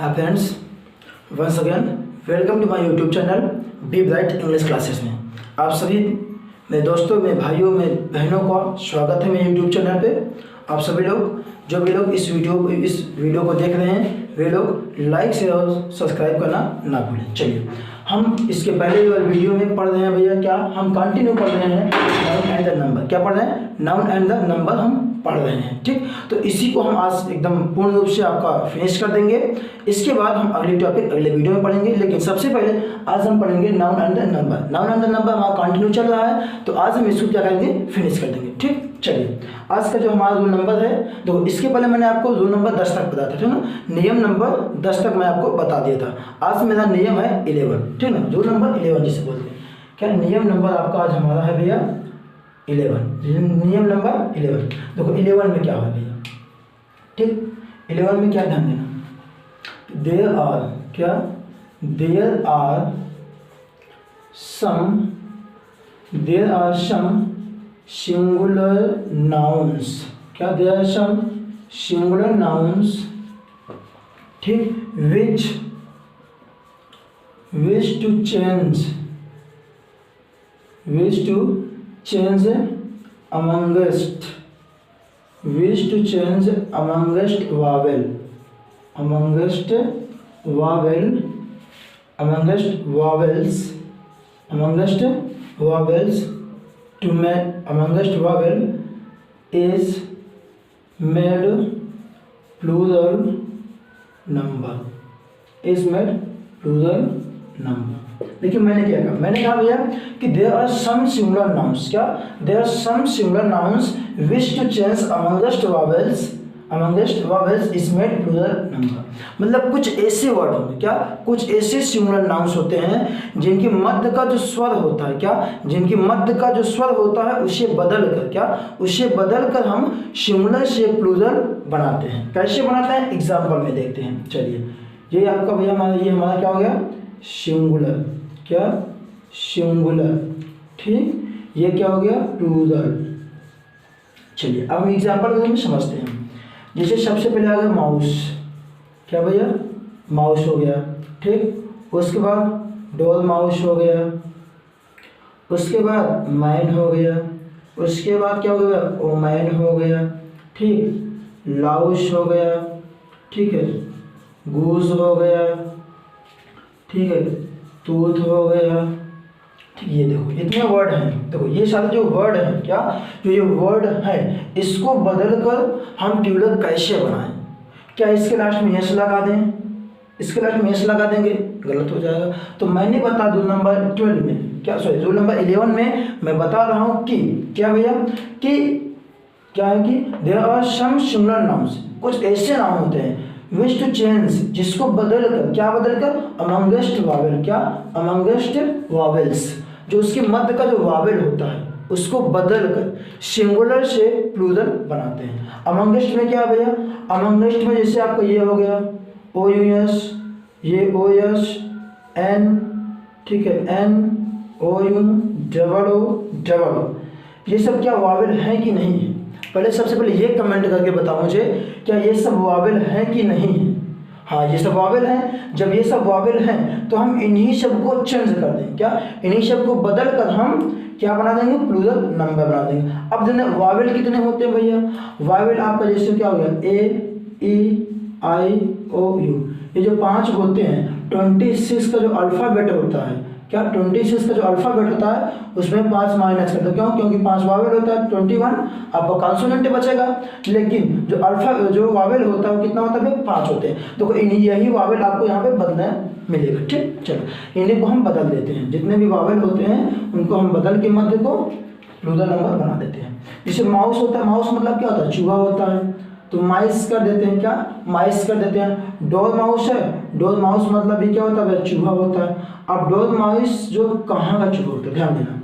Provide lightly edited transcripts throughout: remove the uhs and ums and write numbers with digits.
Hi friends, once again welcome to my YouTube channel Be Bright English Classes में आप सभी मेरे दोस्तों, मेरे भाइयों, मेरे बहनों का स्वागत है मेरे यूट्यूब चैनल पे। आप सभी लोग जो भी लोग इस वीडियो को देख रहे हैं वे लोग लाइक शेयर और सब्सक्राइब करना ना भूलें। चलिए, हम इसके पहले वीडियो में पढ़ रहे हैं भैया, क्या हम कंटिन्यू पढ़ रहे हैं नाउन एंड द नंबर। क्या पढ़ रहे हैं? नाउन एंड द नंबर हम पढ़ रहे हैं। ठीक, तो इसी को हम आज एकदम पूर्ण रूप से आपका फिनिश कर देंगे। इसके बाद हम अगले टॉपिक अगले वीडियो में पढ़ेंगे, लेकिन सबसे पहले आज हम पढ़ेंगे noun and the number. Noun and the number हमारा कंटिन्यू चल रहा है, तो आज हम इसको क्या करेंगे, फिनिश कर देंगे। ठीक, चलिए, आज का जो हमारा रूल नंबर है, तो इसके पहले मैंने आपको रूल नंबर 10 तक बताया था, ठीक ना। नियम नंबर 10 तक मैं आपको बता दिया था। आज मेरा नियम है 11, ठीक ना, रूल नंबर 11 जिसे बोलते हैं। क्या नियम नंबर आपका आज हमारा है भैया 11, नियम नंबर 11। देखो 11 में क्या है भैया, ठीक, 11 में क्या ध्यान देना, there are some singular nouns. क्या there are some singular nouns, ठीक, wish to change amongst vowel is made plural number, देखिए मैंने क्या कहा, मैंने कहा भैया कि there are some singular nouns. क्या? There are some singular nouns wish to change amongst vowels is made plural number. मतलब कुछ ऐसे वर्ड होंगे, क्या, कुछ ऐसे सिंगुलर नाउन्स होते हैं जिनकी मध्य का जो स्वर होता है, क्या, जिनकी मध्य का जो स्वर होता है उसे बदल कर हम सिंगुलर से प्लूरल बनाते हैं। कैसे बनाते हैं, एग्जाम्पल में देखते हैं। चलिए, ये आपका भैया हमारा क्या हो गया, सिंगुलर। क्या? सिंगुलर। ठीक, ये क्या हो गया, प्लूरल। चलिए, अब हम एग्जाम्पल में समझते हैं। जैसे सबसे पहले आ गया माउस। क्या भैया, माउस हो गया। ठीक, उसके बाद डॉल माउस हो गया, उसके बाद मैन हो गया, उसके बाद क्या हो गया, ओमैन हो गया। ठीक, लाउस हो गया, ठीक है, गूस हो गया, ठीक है, तूत हो गया। ठीक, ये देखो इतने वर्ड हैं। देखो ये सारे जो वर्ड हैं, क्या, जो ये वर्ड हैं, इसको बदल कर हम प्लूरल कैसे बनाएं। क्या इसके लास्ट में यस लगा दें? इसके लास्ट में यस लगा देंगे, गलत हो जाएगा। तो मैंने बता रूल नंबर 12 में, क्या, सॉरी, रूल नंबर 11 में मैं बता रहा हूँ कि क्या भैया, कि क्या है कि there are some singular nouns, कुछ ऐसे नाउन होते हैं विश टू चेंज, जिसको बदल कर, क्या बदल कर, अमंगस्ट वावेल, क्या, अमंगस्ट वावेल्स, जो उसके मध्य का जो वावेल होता है उसको बदल कर सिंगुलर से प्लूरल बनाते हैं। अमंगस्ट में क्या भैया, अमंगस्ट में जैसे आपका ये हो गया ओ यू एस, ये ओ एस एन, ठीक है, N O U double O, ये सब क्या वावेल है कि नहीं है? पहले सबसे पहले ये कमेंट करके बताओ मुझे, क्या ये सब वावेल है कि नहीं है? हाँ, ये सब वावेल हैं। जब ये सब वावेल हैं तो हम इन्हीं सब को चेंज कर देंगे। क्या? इन्हीं सब को बदल कर हम क्या बना देंगे, प्लूरल नंबर बना देंगे। अब देखना वावेल कितने होते हैं भैया, वावेल आपका जैसे क्या हो गया, ए ई आई ओ यू, ये जो 5 होते हैं, 26 का जो अल्फ़ाबेट होता है, क्या, 26 का जो अल्फ़ाबेट होता है उसमें 5 माइनस कर दो। क्यों? क्योंकि 5 वावेल होता है, 21 आपका कॉन्सोनेंट बचेगा, लेकिन जो वावेल होता है वो कितना होता है, 5 होते हैं। तो यही वावेल आपको यहाँ पे बदलना मिलेगा। ठीक, चलो इन्हीं को हम बदल देते हैं, जितने भी वावेल होते हैं उनको हम बदल के मध्य को प्लूरल नंबर बना देते हैं। जैसे माउस होता है, माउस मतलब क्या होता है, चूहा होता है, तो माइस कर देते हैं। क्या? माइस कर देते हैं। डोर माउस है, डोर माउस मतलब भी क्या होता है, चूहा होता है। अब डोर माउस जो कहाँ का चूहा होता है, ध्यान देना,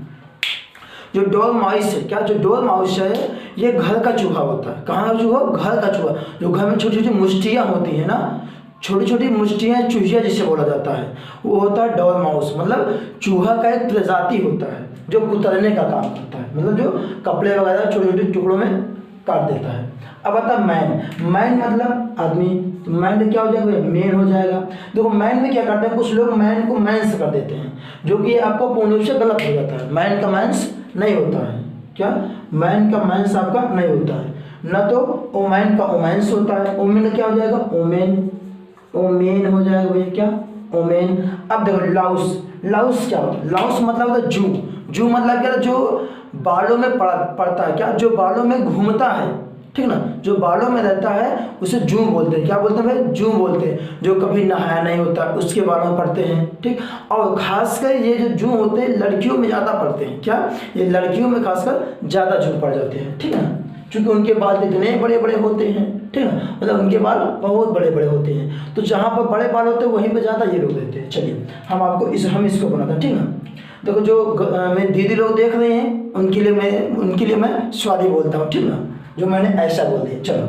जो डोर माउस है, क्या, जो डोर माउस है ये घर का चूहा होता है। कहाँ का चूहा? घर का चूहा, जो घर में छोटी छोटी मुष्टियाँ होती है ना, छोटी छोटी मुष्टियाँ, चूहिया जिसे बोला जाता है, वो होता है डोर माउस। मतलब चूहा का एक प्रजाति होता है जो कुतरने का काम करता है, मतलब जो कपड़े वगैरह छोटे छोटे टुकड़ों में काट देता है। अब आता मैन, मैन मतलब आदमी, तो मैन क्या हो जाएगा भैया, मेन हो जाएगा। देखो मैन में क्या करते हैं, कुछ लोग मैन को मैंस कर देते हैं, जो कि आपका पूर्ण रूप से गलत हो जाता है। मैन का मैंस नहीं होता है, क्या मैन का मैंस आपका नहीं होता है, न तो ओमैन का ओमेंस होता है। ओमेन क्या हो जाएगा, ओमेन, ओमेन हो जाएगा भैया, क्या ओमेन। अब देखो लाउस, लाउस क्या होता है, लाउस मतलब होता है जू, जू मतलब क्या, जो बालों में पड़ता है, क्या जो बालों में घूमता है, ठीक ना, जो बालों में रहता है उसे जू बोलते हैं। क्या बोलते हैं भाई, जू बोलते हैं। जो कभी नहाया नहीं होता उसके बालों में पड़ते हैं, ठीक। और खासकर ये जो जू होते हैं लड़कियों में ज़्यादा पड़ते हैं, क्या ये लड़कियों में खासकर ज़्यादा जू पड़ जाते हैं, ठीक है ना, क्योंकि उनके बाल इतने बड़े बड़े होते हैं, ठीक है ना, मतलब उनके बाल बहुत बड़े बड़े होते हैं। तो जहाँ पर बड़े बाल होते हैं वहीं पर ज़्यादा ये लोग रहते हैं। चलिए हम इसको बनाते हैं, ठीक ना। देखो जो मेरे दीदी लोग देख रहे हैं उनके लिए मैं स्वादी बोलता हूँ, ठीक ना, जो मैंने ऐसा बोल दिया। चलो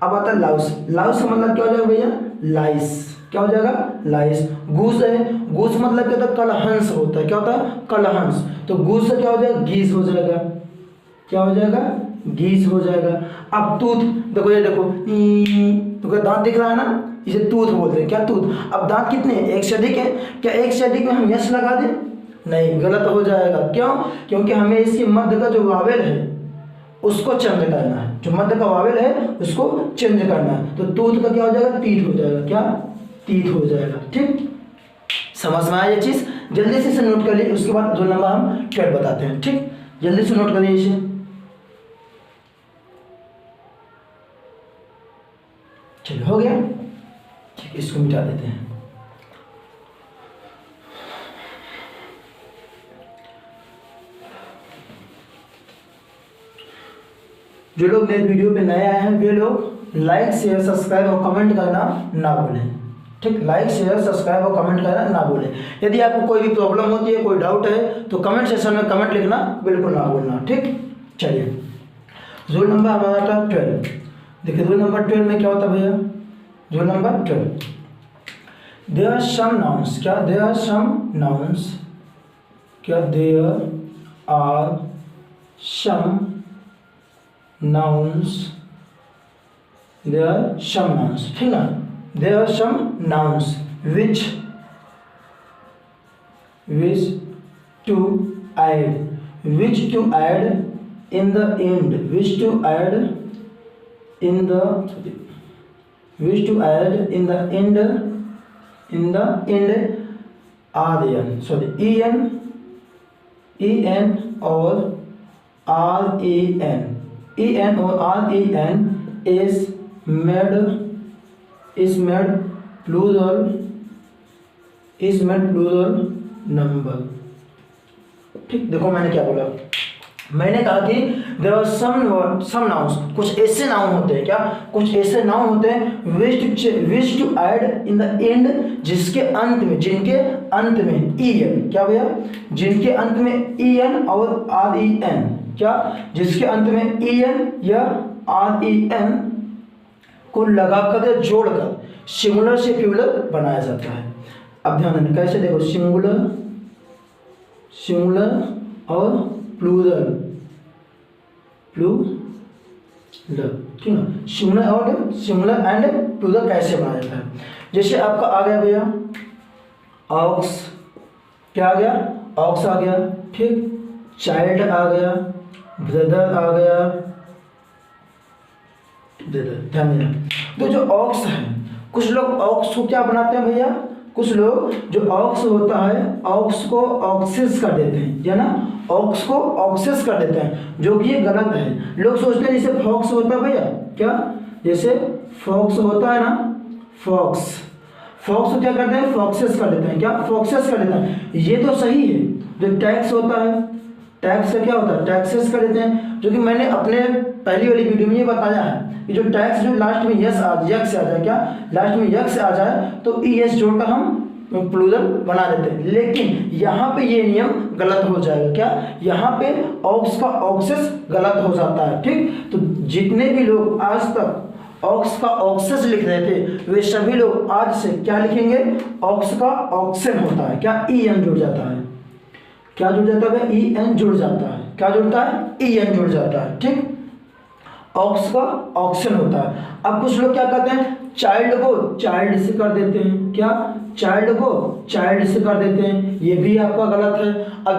अब आता है लाउस। लाउस का मतलब क्या हो जाएगा भैया, लाइस। क्या हो जाएगा, लाइस। गूस है, गूस मतलब क्या होता है, कलहंस होता है। क्या होता है, कलहंस। तो गूस से क्या हो जाएगा, गीस हो जाएगा। क्या हो जाएगा, गीस हो जाएगा। अब तूत, देखो ये देखो, तो दांत दिख रहा है ना, इसे तूत बोलते हैं। क्या तूत। अब दांत कितने हैं, एक से अधिक है। क्या एक से अधिक में हम यस लगा दें, नहीं, गलत हो जाएगा। क्यों, क्योंकि हमें इसके मध्य का जो वावेल है उसको चेंज करना है, जो मध्य का वावेल है उसको चेंज करना है। तो तूत का क्या हो जाएगा, तीत हो जाएगा। क्या, तीत हो जाएगा, ठीक। समझ में आया ये चीज, जल्दी से इसे नोट कर लीजिए, उसके बाद 2 नंबर हम ट्रेड बताते हैं, ठीक। जल्दी से नोट करिए इसे। चलिए हो गया, ठीक, इसको मिटा देते हैं। जो लोग मेरे वीडियो पे नए आए हैं वे लोग लाइक शेयर सब्सक्राइब और कमेंट करना ना भूलें, ठीक। लाइक शेयर सब्सक्राइब और कमेंट करना ना भूलें। यदि आपको कोई भी प्रॉब्लम होती है, कोई डाउट है, तो कमेंट सेक्शन में कमेंट लिखना बिल्कुल ना भूलना, ठीक। चलिए रूल नंबर हमारा था 12। देखिए रूल नंबर 12 में क्या होता है भैया, rule number 12, there are some nouns. क्या, देयर आर सम नाउन्स। क्या, there are some nouns, there are some nouns, ठीक ना, there are some nouns which to add in the end, which to add in the end en or ren, en or ren is made plural number, ठीक। देखो मैंने क्या बोला, मैंने कहा कि देयर आर सम नाउन्स, कुछ ऐसे नाउन होते हैं। क्या, कुछ ऐसे नाउन होते हैं which to add in the end, जिसके अंत में, जिनके अंत में en, क्या भैया, जिनके अंत में en और ren, क्या, जिसके अंत में en या ren को लगाकर या जोड़कर सिंगुलर से प्लूरल बनाया जाता है। अब ध्यान देना कैसे, देखो सिंगुलर और प्लूरल, ठीक ना, सिंगुलर एंड प्लूरल कैसे बनाया जाता है। जैसे आपका आ गया भैया ऑक्स, क्या आ गया, ऑक्स आ गया, ठीक। चाइल्ड आ गया, ब्रदर आ गया, ब्रदर, ध्यान देना। तो जो ऑक्स है, कुछ लोग ऑक्स को क्या बनाते हैं भैया, कुछ लोग जो ऑक्स होता है ऑक्स को ऑक्सिस कर देते हैं, या ना, ऑक्स को ऑक्सिस कर देते हैं, जो कि ये गलत है। लोग सोचते हैं जैसे फॉक्स होता है भैया, क्या, जैसे फॉक्स होता है ना, फॉक्स को क्या करते हैं, फॉक्सिस कर देते हैं। क्या, फॉक्सिस कर देते हैं, ये तो सही है। जो टैक्स होता है, टैक्स से क्या होता है, टैक्सेस कर देते हैं, जो कि मैंने अपने पहली वाली वीडियो में ये बताया है कि जो टैक्स जो लास्ट में यक्स आ जाए, क्या लास्ट में यक्स आ जाए तो es जोड़कर हम प्लूरल बना देते हैं। लेकिन यहाँ पे ये नियम गलत हो जाएगा। क्या, यहाँ पे ऑक्स का ऑक्सिस गलत हो जाता है, ठीक। तो जितने भी लोग आज तक ऑक्स का ऑक्सिस लिख रहे थे वे सभी लोग आज से क्या लिखेंगे, ऑक्स का ऑक्सिन होता है। क्या, en जुड़ जाता है, क्या जुड़ जाता है, en जुड़ जाता है, क्या जुड़ता है, en जुड़ जाता है, ठीक। ऑक्स का ऑक्शन होता है। अब कुछ लोग क्या कहते हैं, चाइल्ड को चाइल्ड से कर देते हैं, क्या चाइल्ड को चाइल्ड से कर देते हैं, ये भी आपका गलत है। अब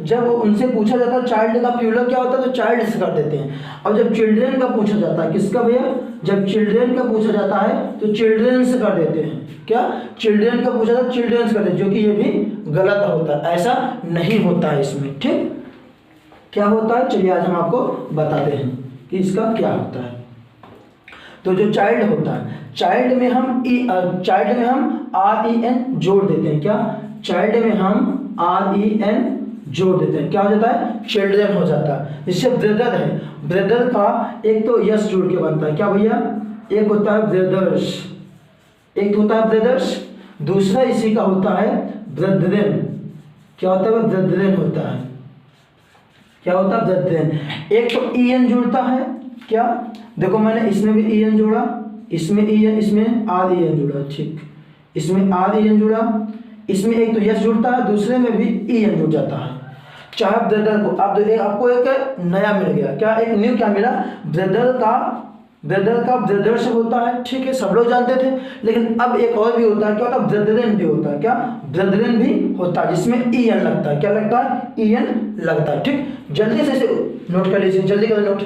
जब उनसे पूछा जाता है चाइल्ड का प्लूरल क्या होता है तो चाइल्ड से कर देते हैं। अब जब चिल्ड्रेन का पूछा जाता है, किसका भैया, जब चिल्ड्रेन का पूछा जाता है तो चिल्ड्रेन से कर देते हैं, क्या चिल्ड्रेन का पूछा जाता है चिल्ड्रेन से कर देते हैं, जो कि ये भी गलत होता है, ऐसा नहीं होता है इसमें। ठीक, क्या होता है चलिए आज हम आपको बताते हैं कि इसका क्या होता है। तो जो चाइल्ड होता है, चाइल्ड में हम REN जोड़ देते हैं, क्या चाइल्ड में हम REN जोड़ देते हैं, क्या हो जाता है चिल्ड्रन हो जाता है। इससे ब्रदर है, ब्रदर का एक तो यस जोड़ के बनता है, क्या भैया, एक होता है ब्रदर्स, एक होता है ब्रदर्स, दूसरा इसी का होता है ब्रदरेन, क्या होता है ब्रदरेन होता है, क्या होता है ब्रदरेन। एक तो EN जुड़ता है, क्या देखो मैंने इसमें भी EN जोड़ा, इसमें EN, इसमें REN जुड़ा, ठीक इसमें REN जुड़ा, इसमें एक तो यस जुड़ता है, दूसरे में भी EN जुड़ जाता है। चाहे ब्रदर को आपको एक नया मिल गया, क्या एक न्यू क्या मिला, ब्रदर का ब्रदर से होता है, ठीक है सब लोग जानते थे, लेकिन अब एक और भी होता है, क्या होता है ब्रदरेन भी होता है, क्या ब्रदरेन भी होता है जिसमें EN लगता है, क्या लगता है EN लगता है। ठीक, जल्दी से इसे नोट कर लीजिए, जल्दी कर नोट।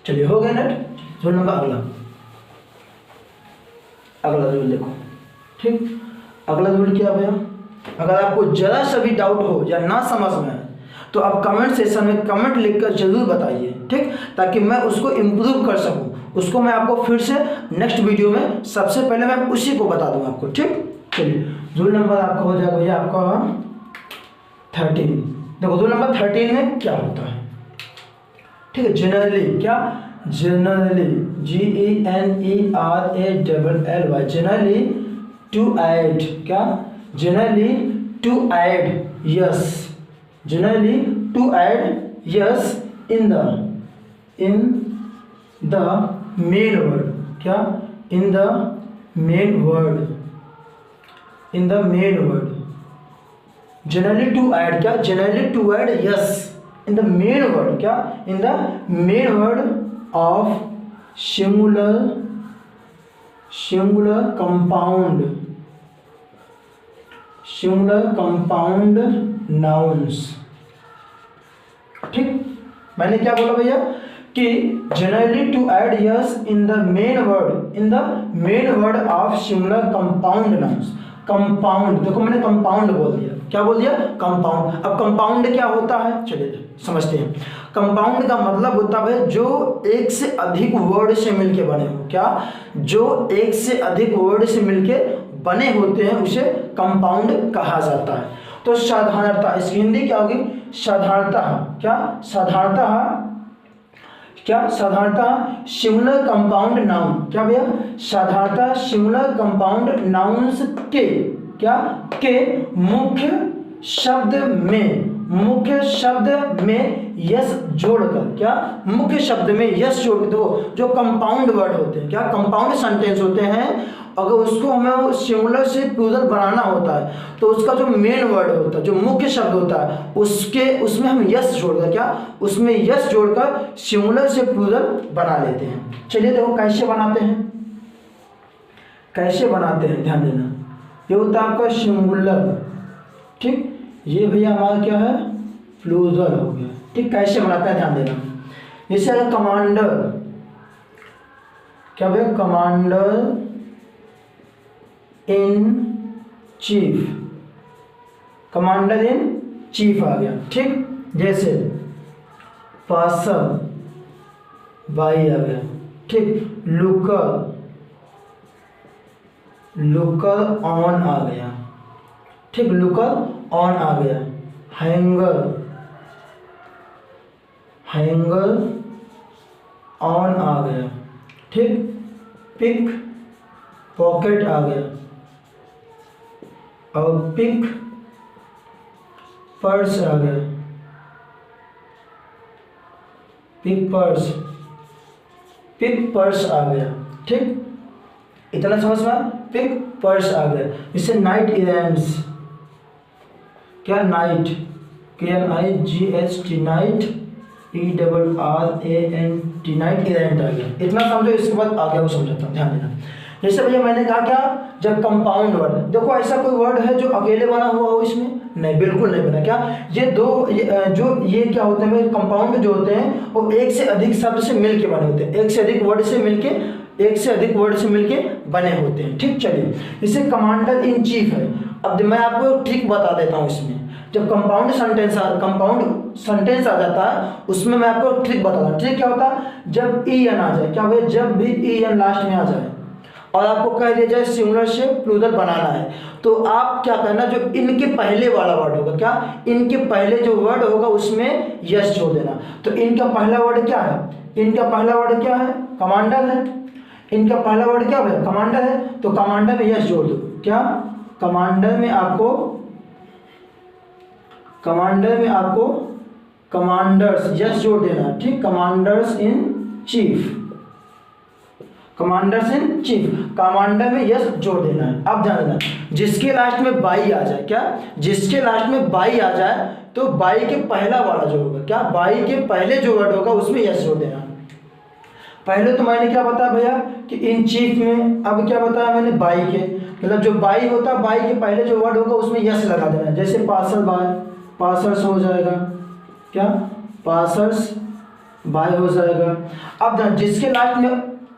चलिए हो गया नेट। रोल नंबर अगला रोल देखो, ठीक अगला रोल क्या भैया, अगर आपको जरा सा भी डाउट हो या ना समझ में आए तो आप कमेंट सेक्शन में कमेंट लिखकर जरूर बताइए, ठीक, ताकि मैं उसको इम्प्रूव कर सकूं, उसको मैं आपको फिर से नेक्स्ट वीडियो में सबसे पहले मैं उसी को बता दूं आपको। ठीक, चलिए रूल नंबर आपका हो जाएगा भैया आपका 13। देखो रूल नंबर 13 में क्या होता है, ठीक है, जनरली, क्या generally GENERALLY, generally to add, क्या generally to add yes, generally to add yes in the main word, क्या in the main word, in the main word, generally to add, क्या generally to add yes in the main word, क्या in the main word of singular compound nouns। ठीक, मैंने क्या बोला भैया कि generally to add yes in the main word of singular compound nouns. Compound, देखो मैंने कंपाउंड बोल दिया, क्या बोल दिया कंपाउंड। अब कंपाउंड क्या होता है चलिए समझते हैं। कंपाउंड का मतलब होता है जो एक से अधिक वर्ड से मिलके बने हो, क्या जो एक से अधिक वर्ड से मिलके बने होते हैं उसे कंपाउंड कहा जाता है। तो साधारणतः इसकी हिंदी क्या होगी, साधारणतः, क्या साधारणतः सिंगुलर कंपाउंड नाउन, क्या भैया साधारणतः सिंगुलर कंपाउंड नाउन्स के, क्या के मुख्य शब्द में यस जोड़कर, क्या मुख्य शब्द में यस जोड़ दो, जो कंपाउंड वर्ड होते हैं, क्या कंपाउंड सेंटेंस होते हैं, अगर उसको हमें सिंगुलर से प्लूरल बनाना होता है तो उसका जो मेन वर्ड होता है, जो मुख्य शब्द होता है उसमें हम यस जोड़कर, क्या उसमें यस जोड़कर सिंगुलर से प्लूरल बना लेते हैं। चलिए देखो कैसे बनाते हैं, ध्यान देना। ये होता है आपका सिंगुलर, ठीक, ये भैया हमारा क्या है प्लूरल हो गया। ठीक, कैसे बनाते हैं ध्यान देना। जैसे अगर कमांडर, क्या भैया commander in chief, commander in chief आ गया। ठीक, जैसे पासर बाई आ गया। ठीक, लुकर ऑन आ गया। ठीक, लुकर ऑन आ गया। हैंगर ऑन आ गया। ठीक, पिक पॉकेट आ गया और पिक पर्स आ गया। पिक पर्स आ गया। ठीक, इतना समझ में, पिक पर्स आ गया। इससे नाइट इवेंट्स, क्या, knight, KNIGHT, knight, ERRANT, knight errant आ गया। इतना समझो, इसके बाद आगे वो समझाता हूँ, ध्यान देना। जैसे भैया मैंने कहा क्या, जब कंपाउंड वर्ड, देखो ऐसा कोई वर्ड है जो अकेले बना हुआ हो इसमें? नहीं, बिल्कुल नहीं बना। क्या ये दो ये क्या होते हैं भाई, कंपाउंड जो होते हैं वो एक से अधिक शब्द से मिलके बने होते हैं, एक से अधिक वर्ड से मिलके बने होते हैं। ठीक, चलिए, जैसे कमांडर इन चीफ है। अब मैं आपको ट्रिक बता देता हूँ इसमें। जब कंपाउंड सेंटेंस आ जाता है उसमें मैं आपको ट्रिक बताता हूँ। ट्रिक क्या होता है, जब EN आ जाए, क्या भाई, जब भी EN लास्ट में आ जाए और आपको कह दिया जाए सिंगुलर से प्लूरल बनाना है, तो आप क्या करना, जो इनके पहले वाला वर्ड होगा, क्या, इनके पहले जो वर्ड होगा उसमें यस जोड़ देना। तो इनका पहला वर्ड क्या है, कमांडर है। इनका पहला वर्ड क्या है, कमांडर है, तो कमांडर में यस जोड़ दो। क्या, कमांडर में आपको कमांडर्स यस जोड़ देना। ठीक, कमांडर्स इन चीफ, कमांडर में यस जोड़ देना है। अब ध्यान देना, जिसके लास्ट में बाई आ जाए, क्या, जिसके लास्ट में बाई आ जाए तो बाई के पहला वाला जो होगा, क्या, बाई के पहले जो वर्ड होगा उसमें यस जोड़ देना। पहले तो मैंने क्या बताया भैया कि इन चीफ में, अब क्या बताया मैंने, बाई के, मतलब जो बाई होता है, बाई के पहले जो वर्ड होगा उसमें यस लगा देना। जैसे पार्सल बाय, पार्सल्स हो जाएगा, क्या, पार्सल्स बाय हो जाएगा। अब जिसके लास्ट में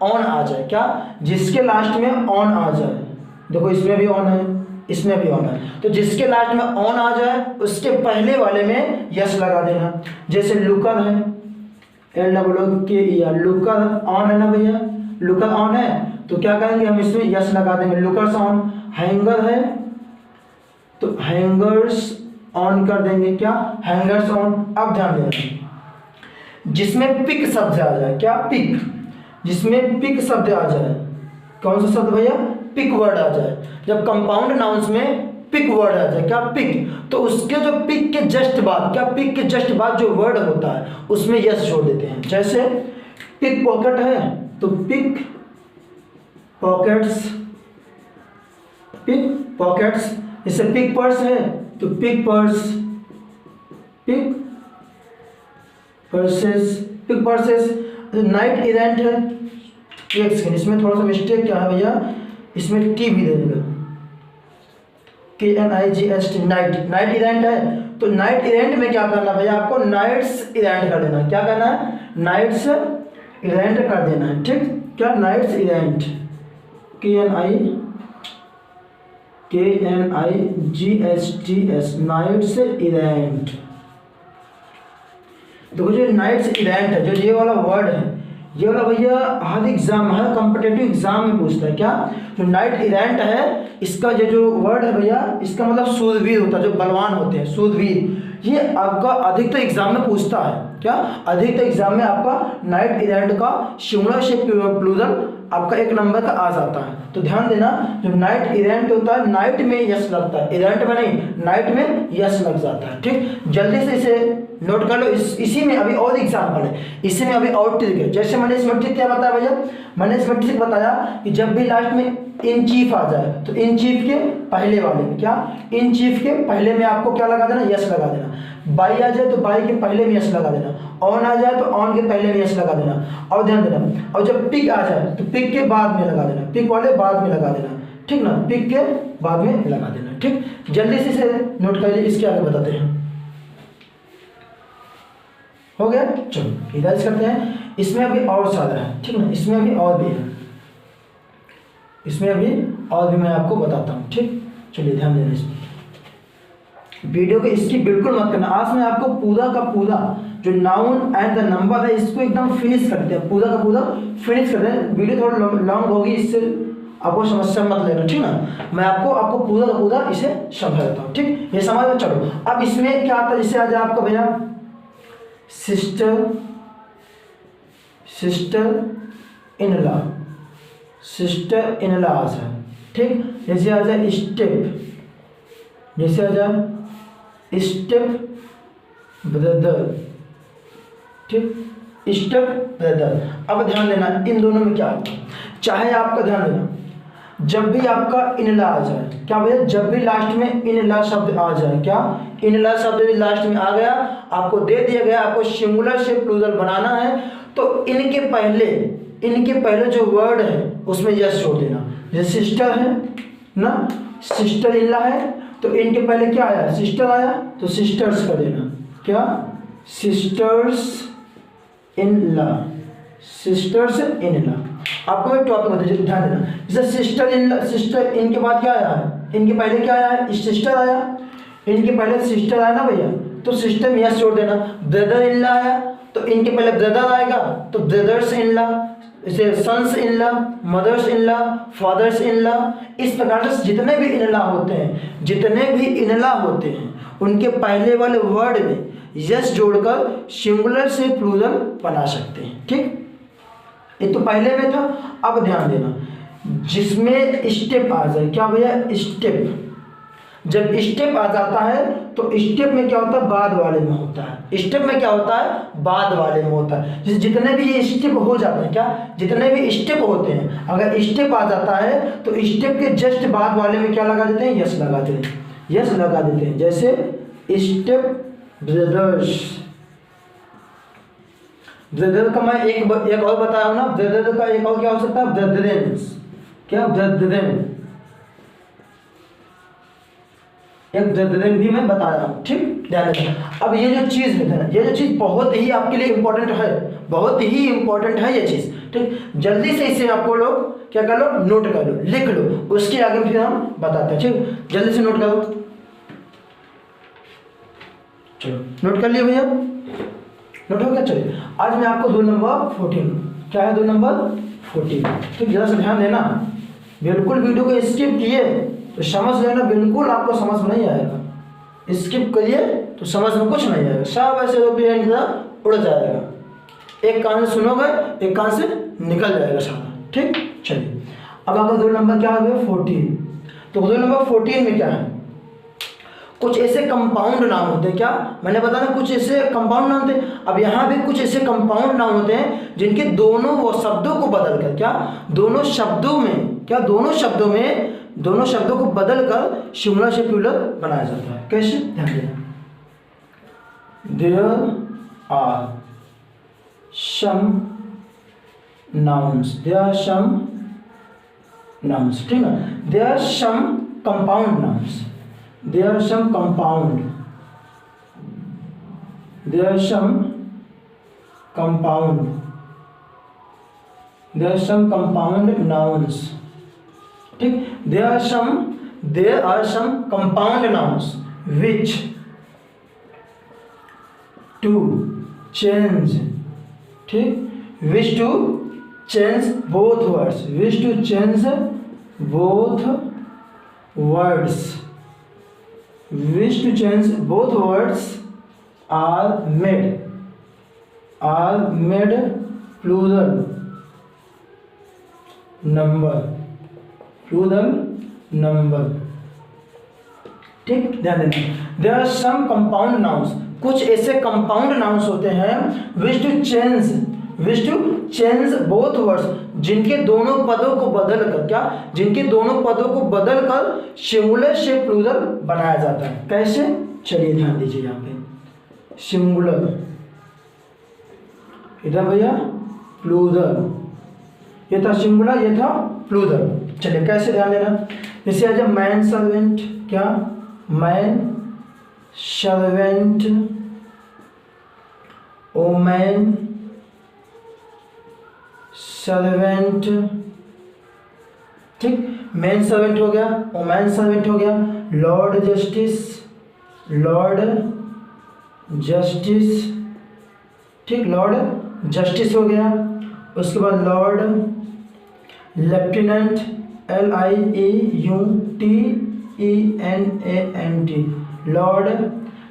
ऑन आ जाए, क्या, जिसके लास्ट में ऑन आ जाए, देखो इसमें भी ऑन है, इसमें भी ऑन है, तो जिसके लास्ट में ऑन आ जाए उसके पहले वाले में यस लगा देना। जैसे लुकर है, LOOKER, लुकर ऑन है ना भैया, लुकर ऑन है, तो क्या करेंगे हम, इसमें यस लगा देंगे, लुकर्स ऑन। हैंगर है तो हैंगर्स ऑन कर देंगे, क्या, हैंगर्स ऑन। अब ध्यान देना, जिसमें पिक शब्द आ जाए, क्या, पिक, जिसमें पिक शब्द आ जाए, कौन सा शब्द भैया, पिक वर्ड आ जाए। जब कंपाउंड नाउन्स में पिक वर्ड आ जाए, क्या, पिक, तो उसके जो पिक के जस्ट बाद, क्या, पिक के जस्ट बाद जो वर्ड होता है उसमें यस जोड़ देते हैं। जैसे पिक पॉकेट है तो पिक पॉकेट्स, जैसे पिक पर्स है तो pick purse, pick purses. Knight errant है, एक सेकेंड, इसमें थोड़ा सा मिस्टेक क्या है भैया, इसमें टी भी दे देगा, KNIGHT, नाइट इवेंट है, तो नाइट इवेंट में क्या करना भैया, आपको नाइट्स इवेंट कर देना। क्या करना है, नाइट्स इवेंट कर देना है। ठीक, क्या, knights errant, KNIGHTS, knights errant. देखो जो नाइट्स इवेंट है, जो ये वाला वर्ड है, ये वाला भैया हर कॉम्पिटेटिव एग्जाम में पूछता है। क्या, जो नाइट इवेंट है, इसका ये जो वर्ड है भैया, इसका मतलब सूरवीर होता है, जो बलवान होते हैं, सूरवीर। ये आपका अधिकतर एग्जाम में पूछता है। क्या, अधिकतर एग्जाम में आपका नाइट इवेंट का सिंगुलर से प्लूरल आपका एक नंबर का आ जाता है। तो ध्यान देना, जो नाइट इवेंट होता है, नाइट में यस लगता है, इवेंट में नहीं, नाइट में यस लग जाता है। ठीक, जल्दी से इसे नोट कर लो। इसी में अभी और एग्जाम्पल है, इसी में अभी और ट्रिक है। जैसे मैंने इसमें ट्रिक क्या बताया भैया, मैंने इसमें ट्रिक बताया कि जब भी लास्ट में इन चीफ आ जाए तो इन चीफ के पहले वाले में, क्या, इन चीफ के पहले में आपको क्या लगा देना, यस लगा देना। बाई आ जाए तो बाई के पहले में यस लगा देना, ऑन आ जाए तो ऑन के पहले में यस लगा देना। और ध्यान देना, और जब पिक आ जाए तो पिक के बाद में लगा देना, पिक वाले बाद में लगा देना। ठीक ना, पिक के बाद में लगा देना। ठीक, जल्दी से इसे नोट कर लीजिए, इसके आगे बताते हैं। हो गया, चलो रिवाइज करते हैं। इसमें अभी और सारा है, ठीक ना, इसमें अभी और भी है, इसमें अभी और भी मैं आपको बताता हूँ। ठीक, चलिए ध्यान देना इसमें। वीडियो को इसकी बिल्कुल मत करना। आज मैं आपको पूरा का पूरा जो नाउन एंड द नंबर है इसको एकदम फिनिश करते हैं, पूरा का पूरा फिनिश करते हैं। वीडियो थोड़ा लॉन्ग होगी, इससे आपको समस्या मत लेना, ठीक ना। मैं आपको पूरा का पूरा इसे समझा देता हूँ। ठीक, ये समझ में। चलो अब इसमें क्या आता है, जैसे आ जाए आपका भैया सिस्टर इन लॉज है। ठीक, जैसे आ जाए स्टेप, जैसे आ जाए स्टेप ब्रदर। ठीक, स्टेप ब्रदर। अब ध्यान देना इन दोनों में क्या होता है, चाहे आपका ध्यान देना जब भी आपका इनला आ जाए, क्या भैया, जब भी लास्ट में इनला शब्द आ जाए, क्या इनला शब्द यदि लास्ट में आ गया, आपको दे दिया गया आपको सिंगुलर से प्लूरल बनाना है, तो इनके पहले जो वर्ड है उसमें यस जोड़ देना। जैसे सिस्टर है ना, सिस्टर इनला है, तो इनके पहले क्या आया, सिस्टर आया, तो सिस्टर्स कर देना, क्या, सिस्टर्स इनला, सिस्टर्स इनला। आपको एक टॉपिक बताइए, ध्यान देना, जैसे सिस्टर इन, सिस्टर इनके बाद क्या आया है, इनके पहले क्या आया है, सिस्टर आया, इनके पहले सिस्टर आया ना भैया, तो सिस्टर में यस जोड़ देना। ब्रदर इन लॉ आया, तो इनके पहले ब्रदर आएगा, तो ब्रदर्स इन लॉ, जैसे sons in law, mothers in law, fathers in law. इस प्रकार से जितने भी इन लॉ होते हैं, जितने भी इन लॉ होते हैं, उनके पहले वाले वर्ड में यस जोड़कर सिंगुलर से प्लूरल बना सकते हैं। ठीक, ये तो पहले में था। अब ध्यान देना, जिसमें स्टेप आ जाए, क्या भैया, स्टेप, जब स्टेप आ जाता है तो स्टेप में क्या होता है, बाद वाले में होता है। स्टेप में क्या होता है, बाद वाले में होता है। जैसे जितने भी ये स्टेप हो जाते हैं, क्या, जितने भी स्टेप होते हैं, अगर स्टेप आ जाता है तो स्टेप के जस्ट बाद वाले में क्या लगा देते हैं, यस लगा देते हैं, यस लगा देते हैं। जैसे स्टेप ब्रदर्स, ब्रदर का मैं एक और बताया हूं ना, ब्रदर का एक और क्या हो सकता है, ब्रदरेंस, क्या, ब्रदरेन, एक ब्रदरेन भी मैं बताया हूं। ठीक, ध्यान रखना। अब ये जो चीज है ना, ये जो चीज बहुत ही आपके लिए इंपॉर्टेंट है, बहुत ही इंपॉर्टेंट है ये चीज। ठीक, जल्दी से इसे आपको लोग क्या कर लो, नोट कर लो, लिख लो, उसके आगे फिर हम बताते हैं। ठीक, जल्दी से नोट करो, चलो नोट कर लिया भैया, नोट हो गया। चलिए आज मैं आपको रूल नंबर 14, क्या है, रूल नंबर 14। ठीक, जरा सा ध्यान देना, बिल्कुल वीडियो को स्किप किए तो समझ लेना, बिल्कुल आपको समझ में नहीं आएगा। स्किप करिए तो समझ में कुछ नहीं आएगा, सब ऐसे उड़ जाएगा। एक कान से सुनोगे, एक कान से निकल जाएगा सारा। ठीक, चलिए अब आपका रूल नंबर क्या है, 14। तो रूल नंबर 14 में क्या है, कुछ ऐसे कंपाउंड नाम होते हैं, क्या मैंने बताया ना, कुछ ऐसे कंपाउंड नाम होते हैं। अब यहाँ भी कुछ ऐसे कंपाउंड नाम होते हैं जिनके दोनों वो शब्दों को बदलकर, क्या, दोनों शब्दों में, क्या, दोनों शब्दों को बदलकर सिंगुलर से प्लूरल बनाया जाता है। कैसे, ध्यान देना, there are some nouns, there are some nouns, ठीक है, there are some compound nouns, there are some compound nouns। ठीक, there are some compound nouns which to change, ठीक, wish to change both words, wish to change both words are made plural number। ठीक, ध्यान देना, there are some compound nouns, कुछ ऐसे compound nouns होते हैं wish to change both words, जिनके दोनों पदों को बदलकर, क्या, जिनके दोनों पदों को बदलकर सिंगुलर से प्लूरल बनाया जाता है। कैसे, चलिए ध्यान दीजिए, यहाँ पे सिंगुलर, इधर भैया प्लूरल, ये था सिंगुलर, ये था प्लूरल। चलिए कैसे, ध्यान देना, जैसे आ जाए मैन सर्वेंट, क्या, मैन सर्वेंट, वोमेन सर्वेंट। ठीक, मैन सर्वेंट हो गया, वोमेन सर्वेंट हो गया, लॉर्ड जस्टिस, ठीक, लॉर्ड जस्टिस हो गया। उसके बाद Lord lieutenant, LIEUTENANT, Lord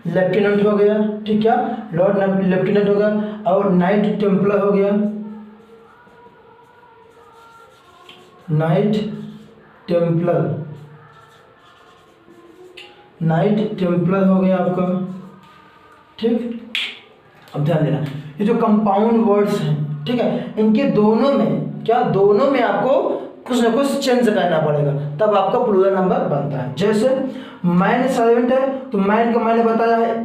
lieutenant हो गया। ठीक है, लॉर्ड लेफ्टिनेंट हो गया। और नाइट टेम्पलर हो गया, नाइट टेम्पलर हो गया आपका। ठीक, अब ध्यान देना, ये जो कंपाउंड वर्ड्स हैं, ठीक है, इनके दोनों में, क्या, दोनों में आपको कुछ ना कुछ चेंज करना पड़ेगा, तब आपका प्लूरल नंबर बनता है। जैसे मैन सर्वेंट है तो मैन का मैंने बताया है,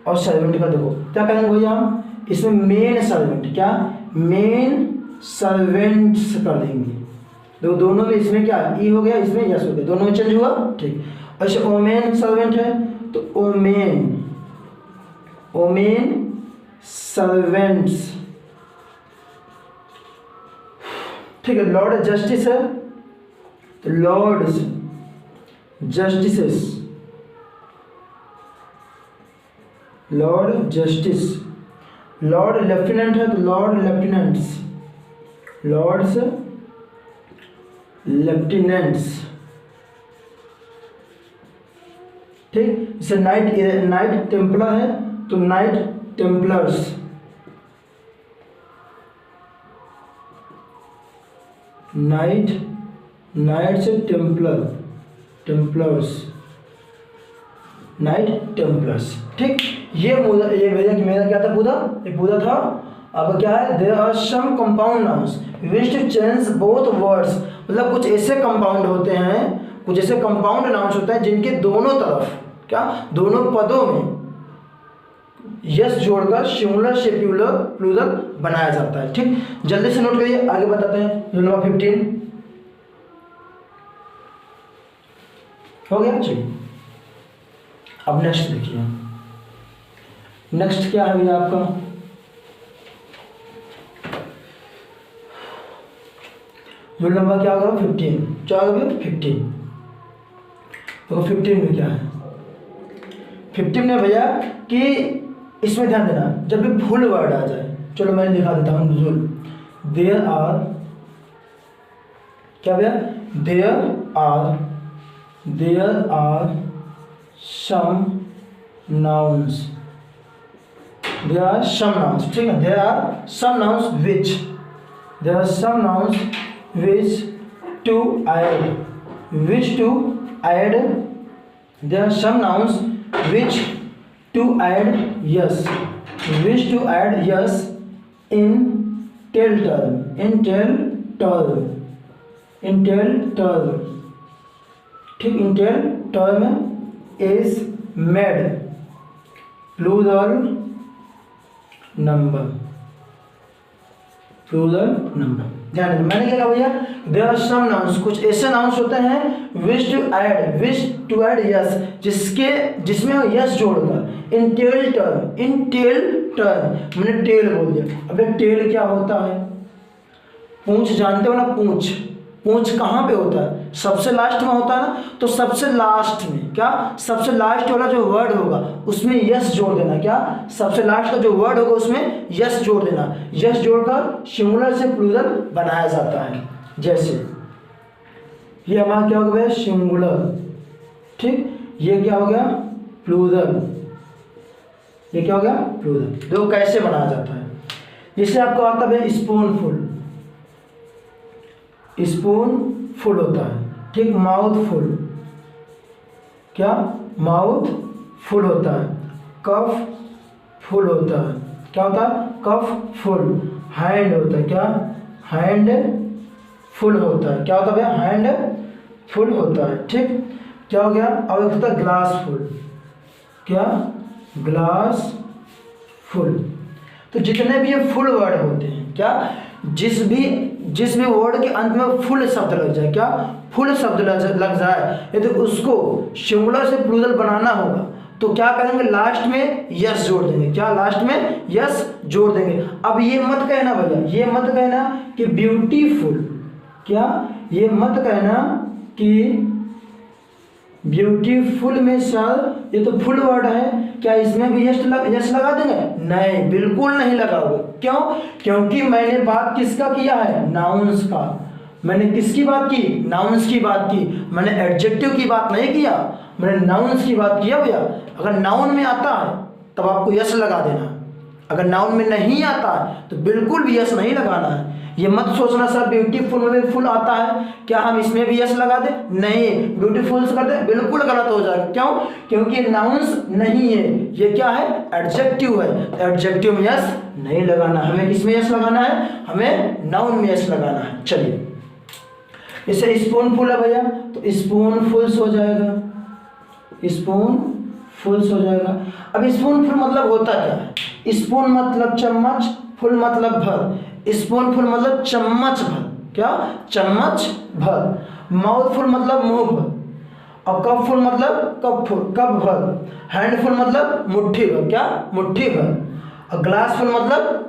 और सर्वेंट का देखो क्या करेंगे भैया हम, इसमें मेन सर्वेंट, क्या मेन सर्वेंट्स कर देंगे। देखो दोनों में इसमें क्या ई हो गया, इसमें यस हो गया, दोनों में चेंज हुआ, ठीक। अच्छा ओमेन सर्वेंट है तो ओमेन सर्वेंट्स, ठीक है। लॉर्ड जस्टिस है तो lords justices, lord justice. Lord lieutenant है तो लॉर्ड लेफ्टिनेंट्स, लॉर्ड्स लेफ्टिनेंट्स, ठीक। जैसे नाइट टेम्पलर है तो नाइट टेम्पलर्स, नाइट से टेम्पलर्स, नाइट टेम्पलर्स, ठीक। ये मेरा क्या था पूरा, ये पूरा था। अब क्या है, there are some compound nouns which to change both words, मतलब कुछ ऐसे कंपाउंड होते हैं, कुछ ऐसे कंपाउंड नाउन्स होते हैं जिनके दोनों तरफ, क्या दोनों पदों में यस जोड़कर सिंगुलर से प्लूरल बनाया जाता है, ठीक। जल्दी से नोट करिए, आगे बताते हैं। रूल नंबर 15 हो गया, चलिए अब नेक्स्ट देखिए। नेक्स्ट क्या है भैया आपका, रूल नंबर क्या होगा 15, क्या होगा 15। तो 15 में क्या है, 15 में भैया कि इसमें ध्यान देना, जब भी फुल वर्ड आ जाए, चलो मैं दिखा देता हूँ रूल। देयर आर, क्या भैया, there are some nouns, there are some nouns, ठीक है। There are some nouns which, there are some nouns which to add, there are some nouns which to add yes, in tell term, ठीक। in tell term is made plural number, ध्यान देना। मैंने क्या कहा भैया, there are some nouns, कुछ ऐसे nouns होते हैं विच टू ऐड यस, जिसमें यस जोड़कर इन टेल टर्म, मैंने टेल बोल दिया। अबे टेल क्या होता है, पूंछ जानते हो ना, पूंछ कहाँ पे होता है, सबसे लास्ट में होता है ना, तो सबसे लास्ट में क्या, सबसे लास्ट वाला जो वर्ड होगा उसमें यस जोड़ देना, क्या सबसे लास्ट का जो वर्ड होगा उसमें यस जोड़ देना, यस जोड़कर सिंगुलर से प्लूरल बनाया जाता है। जैसे ये हमारा क्या हो गया, सिंगुलर, ठीक। ये क्या हो गया, प्लूरल, ये क्या हो गया, प्लूरल। देखो कैसे बनाया जाता है, जैसे आपको आता है स्पून फुल होता है, ठीक। माउथ फुल, क्या माउथ फुल होता है। कफ फुल होता है, क्या होता है, कफ फुल। हैंड होता है, क्या हैंड फुल होता है, क्या होता है, हैंड फुल होता है, ठीक। क्या हो गया, अब एक होता है ग्लास फुल, क्या ग्लास फुल। तो जितने भी ये फुल वर्ड होते हैं, क्या जिस भी वर्ड के अंत में फुल शब्द लग जाए, क्या फुल शब्द लग जाए, यदि उसको सिंगुलर से प्लूरल बनाना होगा तो क्या करेंगे, लास्ट में यस जोड़ देंगे, क्या लास्ट में यस जोड़ देंगे। अब ये मत कहना भैया, ये मत कहना कि ब्यूटीफुल, क्या ये मत कहना कि ब्यूटीफुल में सर ये तो फुल वर्ड है, क्या इसमें भी यस लगा देंगे, नहीं बिल्कुल नहीं लगाओगे। क्यों, क्योंकि मैंने बात किसका किया है, नाउन्स का। मैंने किसकी बात की, नाउन्स की बात की, मैंने एडजेक्टिव की बात नहीं किया, मैंने नाउन्स की बात किया भैया। अगर नाउन में आता है तब आपको यस लगा देना, अगर नाउन में नहीं आता है तो बिल्कुल भी यस नहीं लगाना है। ये मत सोचना सर ब्यूटीफुल में फुल आता है, क्या हम इसमें भी यस लगा दें, नहीं, ब्यूटीफुल से कर दे, बिल्कुल गलत हो जाएगा। क्यों, क्योंकि नाउन्स नहीं है, ये क्या है, एडजेक्टिव है। एडजेक्टिव में यस नहीं लगाना, हमें किसमें यस लगाना है, हमें नाउन में यस लगाना है। चलिए जैसे स्पूनफुल है भैया, तो स्पूनफुल्स हो जाएगा, स्पूनफुल्स हो जाएगा। अब स्पूनफुल मतलब होता क्या है? स्पून मतलब चम्मच, फुल मतलब भर। स्पूनफुल मतलब चम्मच भर, क्या? चम्मच भर। माउथफुल मतलब मुंह भर, और कपफुल मतलब कप भर। हैंडफुल मतलब मुट्ठी भर, क्या? मुट्ठी भर। और ग्लासफुल मतलब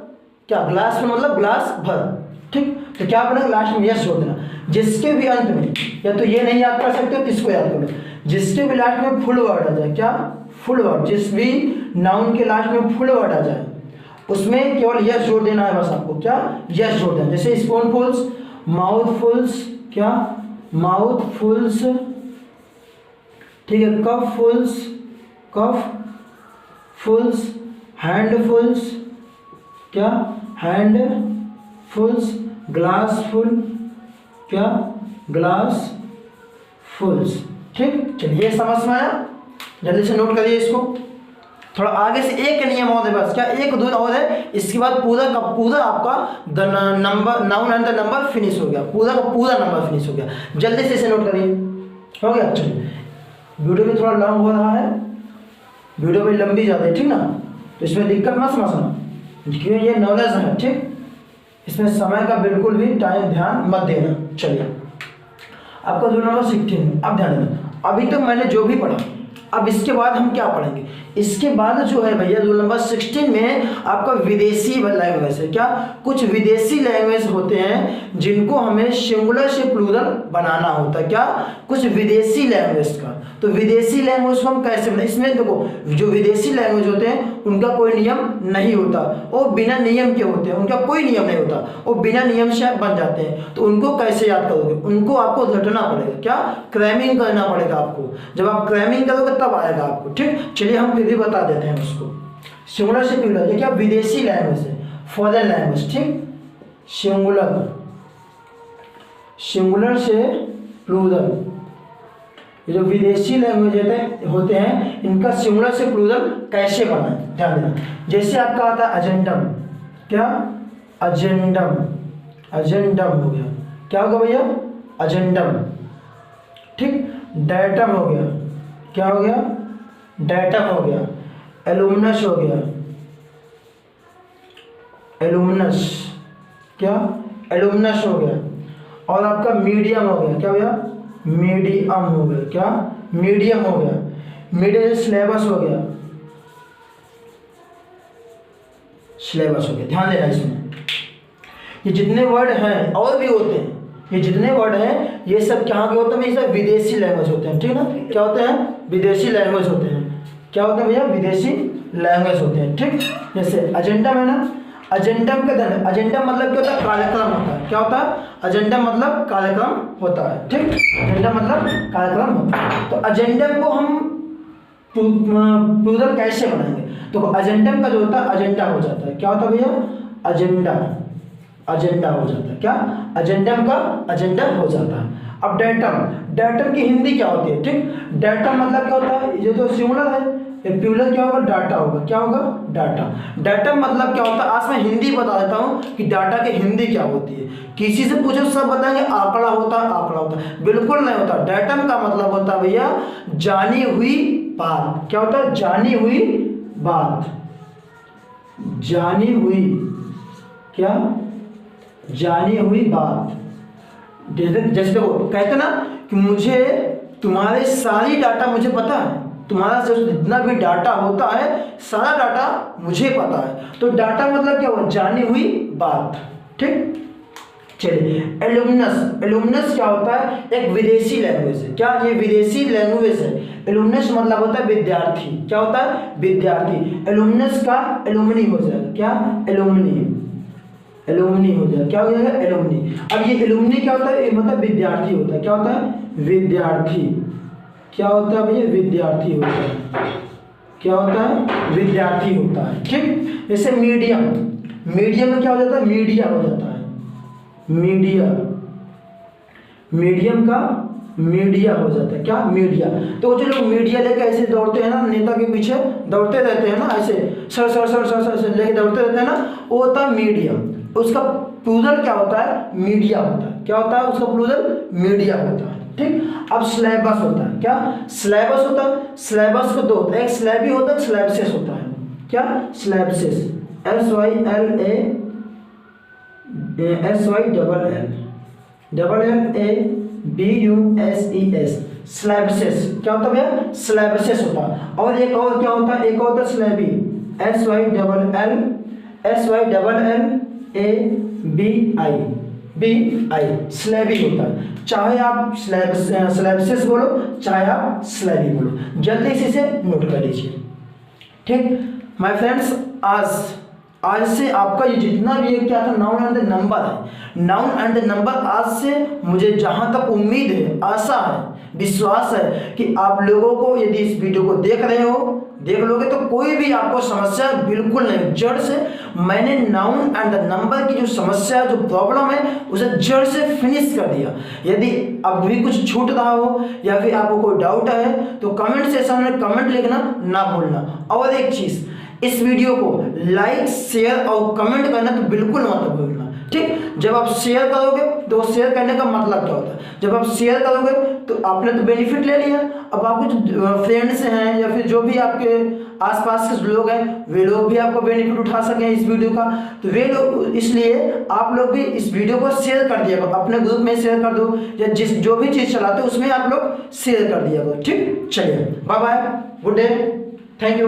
क्या? ग्लासफुल मतलब ग्लास भर। ठीक, तो क्या बनेगा? लास्ट में यस जोड़ देना। जिसके भी अंत में, या तो ये नहीं याद कर सकते हो तो इसको याद कर लो, जिसके भी लास्ट में फुल वर्ड आ जाए, क्या? फुल वर्ड, जिस भी नाउन के लास्ट में फुल वर्ड आ जाए उसमें केवल यस जोड़ देना है बस आपको, क्या? यस जोड़ देना। जैसे स्पूनफुल्स, माउथफुल्स, क्या? माउथफुल्स, ठीक है। कफ फुल्स, हैंडफुल्स, क्या? हैंडफुल्स। ग्लासफुल, क्या? ग्लासफुल्स। ठीक, चलिए समझ में आया? जल्दी से नोट करिए इसको। थोड़ा आगे से एक नियम और है बस, क्या? एक दो और है, इसके बाद पूरा का पूरा आपका number, noun and the number finish हो गया, पूरा का पूरा नंबर फिनिश हो गया। जल्दी से इसे नोट करिए। हो गया? चलिए, वीडियो भी थोड़ा लॉन्ग हो रहा है, वीडियो भी लंबी ज़्यादा है, ठीक ना? तो इसमें दिक्कत मत समझना, क्योंकि ये नॉलेज है, ठीक? इसमें समय का बिल्कुल भी ध्यान मत देना। चलिए, आपका जो नंबर 16, अब ध्यान देना। अभी तक मैंने जो भी पढ़ा, अब इसके बाद हम क्या पढ़ेंगे? इसके बाद जो है भैया रूल नंबर 16 में आपका विदेशी लैंग्वेज है, क्या? कुछ विदेशी लैंग्वेज होते हैं जिनको हमें सिंगुलर से प्लूरल बनाना होता है, क्या? कुछ विदेशी लैंग्वेज का। तो विदेशी लैंग्वेज को हम कैसे बनाए? इसमें देखो, जो विदेशी लैंग्वेज होते हैं उनका कोई नियम नहीं होता, वो बिना नियम के होते हैं, उनका कोई नियम नहीं होता, वो बिना नियम से बन जाते हैं। तो उनको कैसे याद करोगे? उनको आपको रटना पड़ेगा, क्या? क्रैमिंग करना पड़ेगा आपको। जब आप क्रैमिंग करोगे तब आएगा आपको, ठीक? चलिए हम फिर भी बता देते हैं उसको। सिंगुलर से प्लूरल, ये क्या? विदेशी लैंग्वेज है, फॉरेन लैंग्वेज, ठीक? सिंगुलर से प्लूरल, ये जो विदेशी लैंग्वेज होते हैं इनका सिंगुलर से प्लूरल कैसे बनाएं, ध्यान देना। जैसे आपका आता है अजेंडम, क्या? अजेंडम हो गया, क्या होगा भैया? अजेंडम, ठीक? डेटम हो गया, क्या हो गया? डेटम हो गया। एलुमनस हो गया, एलुमनस, क्या? एलुमनस हो गया। और आपका मीडियम हो गया, क्या भैया? मीडियम हो गया, क्या? मीडियम हो गया। मीडियम सिलेबस हो गया, सिलेबस हो गया। ध्यान देना इसमें, ये जितने वर्ड हैं और भी होते हैं, ये जितने वर्ड हैं ये सब क्या के होते हैं? ये सब विदेशी लैंग्वेज होते हैं, ठीक ना? क्या होते हैं? विदेशी लैंग्वेज होते हैं। क्या होते हैं भैया? विदेशी लैंग्वेज होते हैं, ठीक? जैसे एजेंडम है ना, एजेंडम का धन, एजेंडम मतलब क्या होता है? कार्यक्रम होता है। क्या होता है? एजेंडम मतलब कार्यक्रम होता है, ठीक? एजेंडम मतलब कार्यक्रम होता है। तो एजेंडम को हम प्लूरल कैसे बनाएंगे? तो एजेंडम का जो होता है एजेंडा हो जाता है, क्या होता है भैया? एजेंडा, एजेंडा हो जाता है, क्या? एजेंडम का एजेंडा हो जाता है। अब डेटम, डेटम की हिंदी क्या होती है, ठीक? डेटम मतलब क्या होता है? ये तो सिंगुलर है, ये प्लूरल क्या होगा? डाटा होगा, क्या होगा? डाटा। डेटम मतलब क्या होता है? आज मैं हिंदी बता देता हूँ कि डाटा की हिंदी क्या होती है। किसी से पूछो सब बताएंगे आंकड़ा होता है, आंकड़ा होता है, बिल्कुल नहीं होता। डेटम का मतलब होता है भैया जानी हुई बात। क्या होता है? जानी हुई बात, जानी हुई, क्या? जानी हुई बात। जैसे देखो कहते ना कि मुझे तुम्हारे सारी डाटा मुझे पता है, तुम्हारा जितना भी डाटा होता है सारा डाटा मुझे पता है। तो डाटा मतलब क्या हुआ? जानी हुई बात, ठीक? चलिए, एलुमनस, एलुमनस क्या होता है? एक विदेशी लैंग्वेज है, क्या? ये विदेशी लैंग्वेज है। एलुमनस मतलब होता है विद्यार्थी, क्या होता है? विद्यार्थी। एलुमनस का एलुमनी हो जाएगा, क्या? एलुमनी, एलुमनी हो जाएगा, क्या हो जाएगा? एलुमनी। अब ये एलुमनी क्या होता है? ये मतलब विद्यार्थी होता है, क्या होता है? विद्यार्थी। क्या होता है भैया? विद्यार्थी होता है, क्या होता है? विद्यार्थी होता है, ठीक? जैसे मीडियम, मीडियम में क्या हो जाता है? मीडिया हो जाता है, मीडिया। मीडियम का मीडिया हो जाता है, क्या? मीडिया। तो जो लोग मीडिया लेकर ऐसे दौड़ते हैं ना, नेता के पीछे दौड़ते रहते हैं ना, ऐसे sir sir sir sir sir लेके दौड़ते रहते हैं ना, वो होता है मीडियम। उसका प्लूरल क्या होता है, मीडिया होता है। क्या होता है उसका प्लूरल, मीडिया होता है। ठीक, अब सिलेबस होता है, क्या सिलेबस होता है, सिलेबस को दो होता है, एक स्लैबी होता है, सिलेबसेस होता है। क्या सिलेबसेस, SYLLABUSES, सिलेबसेस। क्या होता है भैया, सिलेबसेस होता है। और एक और क्या होता है, एक और होता है स्लैबी, SYLLABI, स्लैबी होता है। चाहे आप सिलेबसेस बोलो, चाहे आप स्लैबी बोलो, जल्दी से इसे नोट कर लीजिए। ठीक माय फ्रेंड्स, आज से आपका ये जितना भी है क्या था, नाउन एंड द नंबर है, नाउन एंड द नंबर, आज से मुझे जहां तक उम्मीद है, आशा है, विश्वास है कि आप लोगों को, यदि इस वीडियो को देख रहे हो, देख लोगे तो कोई भी आपको समस्या बिल्कुल नहीं, जड़ से मैंने नाउन एंड द नंबर की जो समस्या, जो प्रॉब्लम है, उसे जड़ से फिनिश कर दिया। यदि अब भी कुछ छूट रहा हो या फिर आपको कोई डाउट है तो कमेंट सेक्शन में कमेंट लिखना ना भूलना। और एक चीज, इस वीडियो को लाइक, शेयर और कमेंट करना तो बिल्कुल मत भूलना। ठीक, जब आप शेयर करोगे तो शेयर करने का मतलब क्या होता है, जब आप शेयर करोगे तो आपने तो बेनिफिट ले लिया, अब आपके जो फ्रेंड्स हैं या फिर जो भी आपके आसपास के लोग हैं, वे लोग भी आपको बेनिफिट उठा सकें इस वीडियो का, तो वे लोग, इसलिए आप लोग भी इस वीडियो को शेयर कर दिया करो, अपने ग्रुप में शेयर कर दो, या जो भी चीज़ चलाते हो उसमें आप लोग शेयर कर दिया करो। ठीक, चलिए bye bye, good day, thank you.